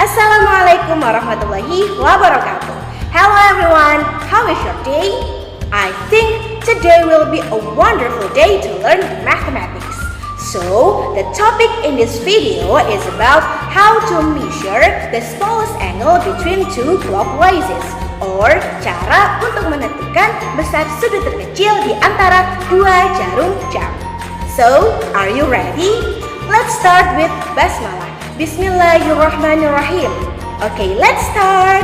Assalamualaikum warahmatullahi wabarakatuh. Hello everyone, how is your day? I think today will be a wonderful day to learn mathematics. So, the topic in this video is about how to measure the smallest angle between two clockwise, or cara untuk menentukan besar sudut terkecil di antara dua jarum jam. So, are you ready? Let's start with basmalah. Bismillahirrahmanirrahim. Okay, let's start.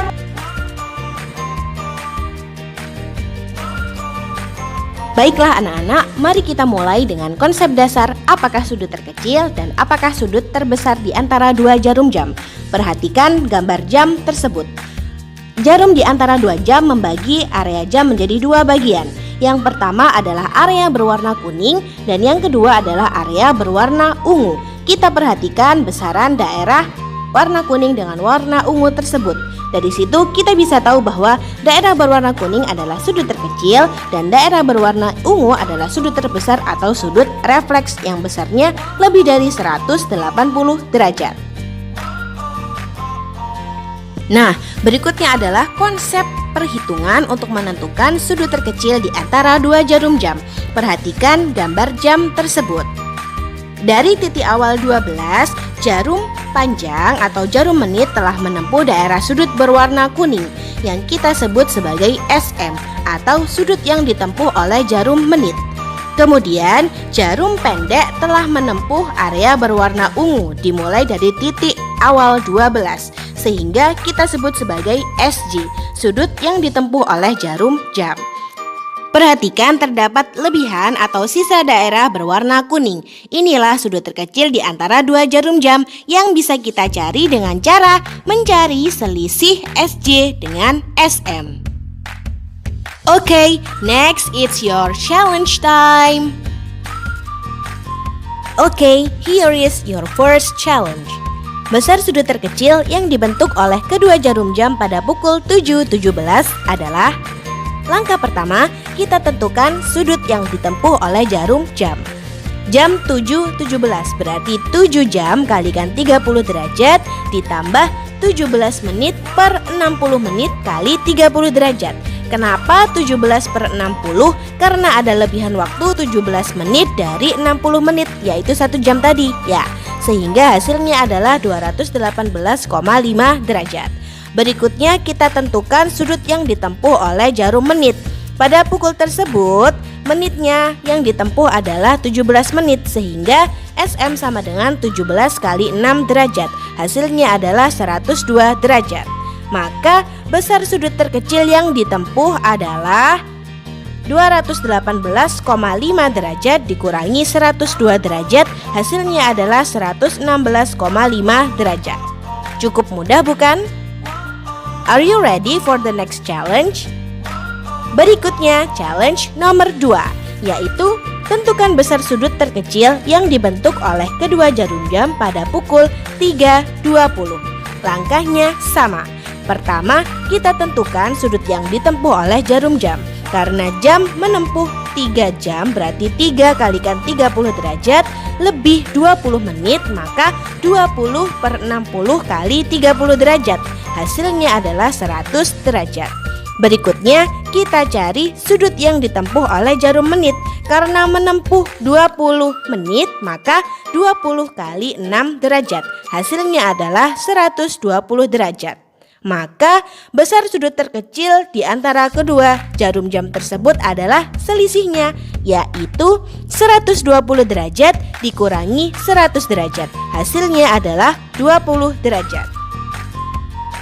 Baiklah anak-anak, mari kita mulai dengan konsep dasar apakah sudut terkecil dan apakah sudut terbesar di antara dua jarum jam. Perhatikan gambar jam tersebut. Jarum di antara dua jam membagi area jam menjadi dua bagian. Yang pertama adalah area berwarna kuning dan yang kedua adalah area berwarna ungu. Kita perhatikan besaran daerah warna kuning dengan warna ungu tersebut. Dari situ kita bisa tahu bahwa daerah berwarna kuning adalah sudut terkecil dan daerah berwarna ungu adalah sudut terbesar atau sudut refleks yang besarnya lebih dari 180 derajat. Nah, berikutnya adalah konsep perhitungan untuk menentukan sudut terkecil di antara dua jarum jam. Perhatikan gambar jam tersebut. Dari titik awal 12, jarum panjang atau jarum menit telah menempuh daerah sudut berwarna kuning yang kita sebut sebagai SM atau sudut yang ditempuh oleh jarum menit. Kemudian jarum pendek telah menempuh area berwarna ungu dimulai dari titik awal 12 sehingga kita sebut sebagai SG, sudut yang ditempuh oleh jarum jam. Perhatikan terdapat lebihan atau sisa daerah berwarna kuning. Inilah sudut terkecil di antara dua jarum jam yang bisa kita cari dengan cara mencari selisih SJ dengan SM. Okay, next it's your challenge time. Okay, here is your first challenge. Besar sudut terkecil yang dibentuk oleh kedua jarum jam pada pukul 7.17 adalah: langkah pertama, kita tentukan sudut yang ditempuh oleh jarum jam. Jam 7.17 berarti 7 jam kalikan 30 derajat ditambah 17 menit per 60 menit kali 30 derajat. Kenapa 17 per 60? Karena ada lebihan waktu 17 menit dari 60 menit, yaitu 1 jam tadi. Ya, sehingga hasilnya adalah 218,5 derajat. Berikutnya kita tentukan sudut yang ditempuh oleh jarum menit. Pada pukul tersebut, menitnya yang ditempuh adalah 17 menit sehingga SM sama dengan 17 kali 6 derajat. Hasilnya adalah 102 derajat. Maka besar sudut terkecil yang ditempuh adalah 218,5 derajat dikurangi 102 derajat. Hasilnya adalah 116,5 derajat. Cukup mudah bukan? Are you ready for the next challenge? Berikutnya challenge nomor 2, yaitu tentukan besar sudut terkecil yang dibentuk oleh kedua jarum jam pada pukul 3.20. Langkahnya sama. Pertama, kita tentukan sudut yang ditempuh oleh jarum jam. Karena jam menempuh 3 jam berarti 3 kalikan 30 derajat lebih 20 menit, maka 20 per 60 kali 30 derajat. Hasilnya adalah 100 derajat. Berikutnya kita cari sudut yang ditempuh oleh jarum menit. Karena menempuh 20 menit maka 20 kali 6 derajat. Hasilnya adalah 120 derajat. Maka besar sudut terkecil di antara kedua jarum jam tersebut adalah selisihnya, yaitu 120 derajat dikurangi 100 derajat. Hasilnya adalah 20 derajat.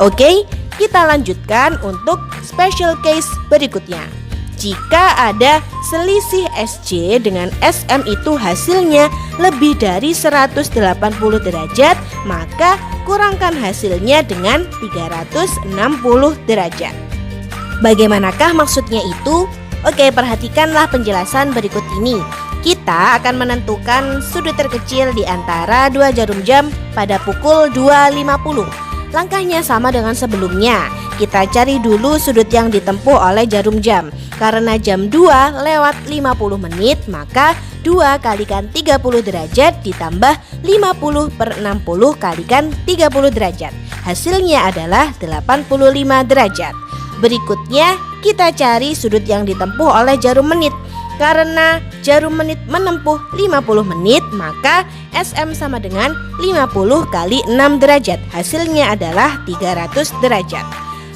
Oke, kita lanjutkan untuk special case berikutnya. Jika ada selisih SJ dengan SM itu hasilnya lebih dari 180 derajat, maka kurangkan hasilnya dengan 360 derajat. Bagaimanakah maksudnya itu? Oke, perhatikanlah penjelasan berikut ini. Kita akan menentukan sudut terkecil di antara dua jarum jam pada pukul 2.50. Langkahnya sama dengan sebelumnya. Kita cari dulu sudut yang ditempuh oleh jarum jam. Karena jam 2 lewat 50 menit, maka 2 kalikan 30 derajat ditambah 50 per 60 kalikan 30 derajat. hasilnya adalah 85 derajat. Berikutnya kita cari sudut yang ditempuh oleh jarum menit. Karena jarum menit menempuh 50 menit, maka SM sama dengan 50 kali 6 derajat. Hasilnya adalah 300 derajat.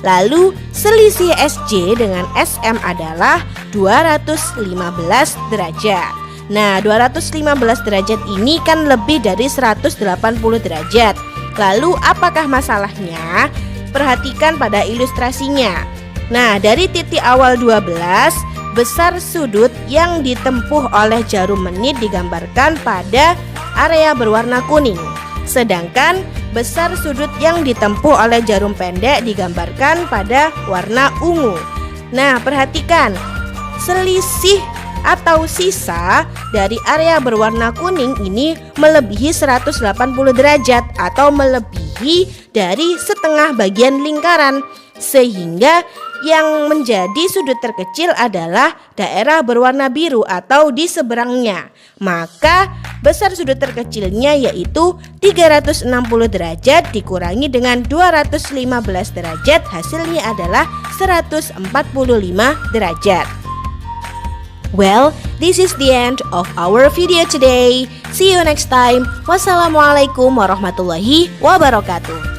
Lalu selisih SJ dengan SM adalah 215 derajat. Nah, 215 derajat ini kan lebih dari 180 derajat. Lalu apakah masalahnya? Perhatikan pada ilustrasinya. Nah, dari titik awal 12, besar sudut yang ditempuh oleh jarum menit digambarkan pada area berwarna kuning. Sedangkan besar sudut yang ditempuh oleh jarum pendek digambarkan pada warna ungu. Nah, perhatikan, selisih atau sisa dari area berwarna kuning ini melebihi 180 derajat atau melebihi dari setengah bagian lingkaran, sehingga yang menjadi sudut terkecil adalah daerah berwarna biru atau di seberangnya. Maka besar sudut terkecilnya yaitu 360 derajat dikurangi dengan 215 derajat, hasilnya adalah 145 derajat. Well, this is the end of our video today. See you next time. Wassalamualaikum warahmatullahi wabarakatuh.